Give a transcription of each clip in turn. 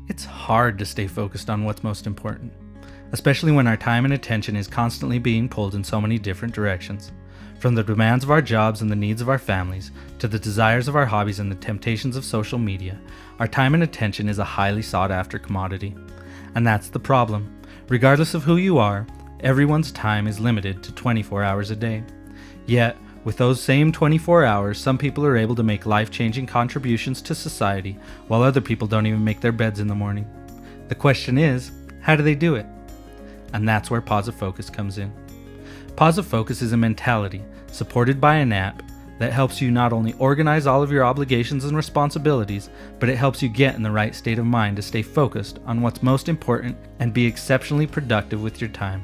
It's hard to stay focused on what's most important, especially when our time and attention is constantly being pulled in so many different directions. From the demands of our jobs and the needs of our families, to the desires of our hobbies and the temptations of social media, our time and attention is a highly sought after commodity. And that's the problem. Regardless of who you are, everyone's time is limited to 24 hours a day. Yet, with those same 24 hours, some people are able to make life-changing contributions to society, while other people don't even make their beds in the morning. The question is, how do they do it? And that's where Posifocus comes in. Posifocus is a mentality, supported by an app, that helps you not only organize all of your obligations and responsibilities, but it helps you get in the right state of mind to stay focused on what's most important and be exceptionally productive with your time.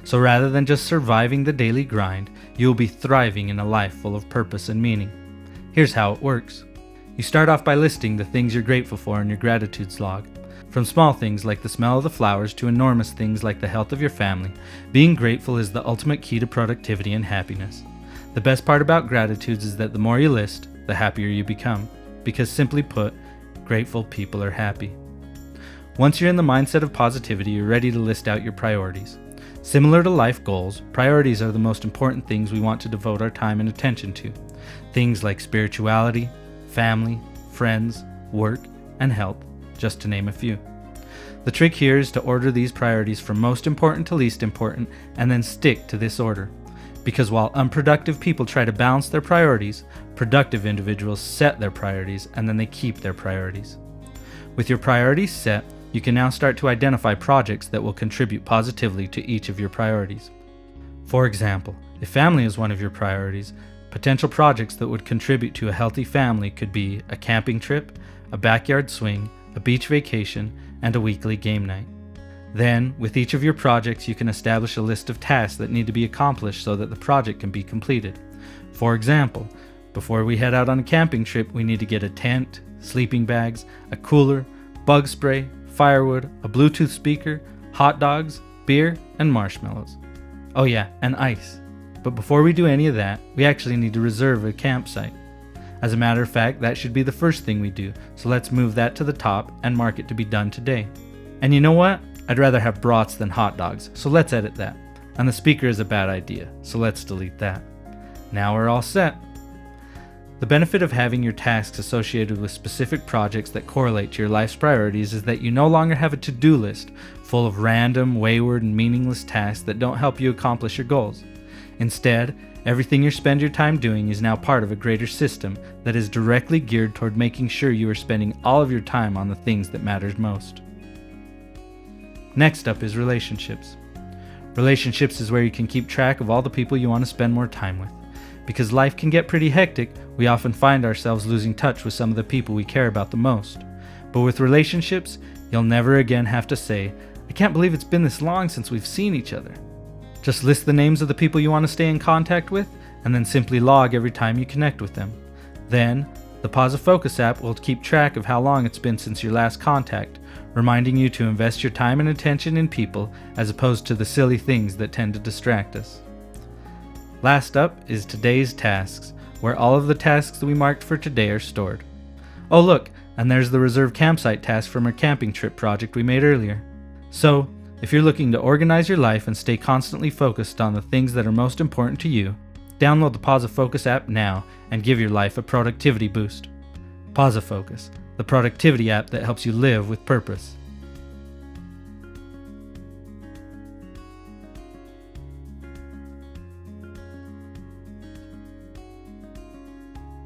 So rather than just surviving the daily grind, you will be thriving in a life full of purpose and meaning. Here's how it works. You start off by listing the things you're grateful for in your gratitudes log. From small things like the smell of the flowers to enormous things like the health of your family, being grateful is the ultimate key to productivity and happiness. The best part about gratitudes is that the more you list, the happier you become, because simply put, grateful people are happy. Once you're in the mindset of positivity, you're ready to list out your priorities. Similar to life goals, priorities are the most important things we want to devote our time and attention to. Things like spirituality, family, friends, work, and health, just to name a few. The trick here is to order these priorities from most important to least important, and then stick to this order. Because while unproductive people try to balance their priorities, productive individuals set their priorities and then they keep their priorities. With your priorities set, you can now start to identify projects that will contribute positively to each of your priorities. For example, if family is one of your priorities, potential projects that would contribute to a healthy family could be a camping trip, a backyard swing, a beach vacation, and a weekly game night. Then, with each of your projects, you can establish a list of tasks that need to be accomplished so that the project can be completed. For example, before we head out on a camping trip, we need to get a tent, sleeping bags, a cooler, bug spray, firewood, a Bluetooth speaker, hot dogs, beer, and marshmallows. Oh yeah, and ice. But before we do any of that, we actually need to reserve a campsite. As a matter of fact, that should be the first thing we do, so let's move that to the top and mark it to be done today. And you know what? I'd rather have brats than hot dogs, so let's edit that. And the speaker is a bad idea, so let's delete that. Now we're all set. The benefit of having your tasks associated with specific projects that correlate to your life's priorities is that you no longer have a to-do list full of random, wayward, and meaningless tasks that don't help you accomplish your goals. Instead, everything you spend your time doing is now part of a greater system that is directly geared toward making sure you are spending all of your time on the things that matters most. Next up is relationships. Relationships is where you can keep track of all the people you want to spend more time with. Because life can get pretty hectic, we often find ourselves losing touch with some of the people we care about the most. But with relationships, you'll never again have to say, "I can't believe it's been this long since we've seen each other." Just list the names of the people you want to stay in contact with, and then simply log every time you connect with them. Then, the Posifocus app will keep track of how long it's been since your last contact, reminding you to invest your time and attention in people as opposed to the silly things that tend to distract us. Last up is today's tasks, where all of the tasks we marked for today are stored. Oh look, and there's the reserve campsite task from our camping trip project we made earlier. So, if you're looking to organize your life and stay constantly focused on the things that are most important to you, download the Posifocus app now and give your life a productivity boost. Posifocus, the productivity app that helps you live with purpose.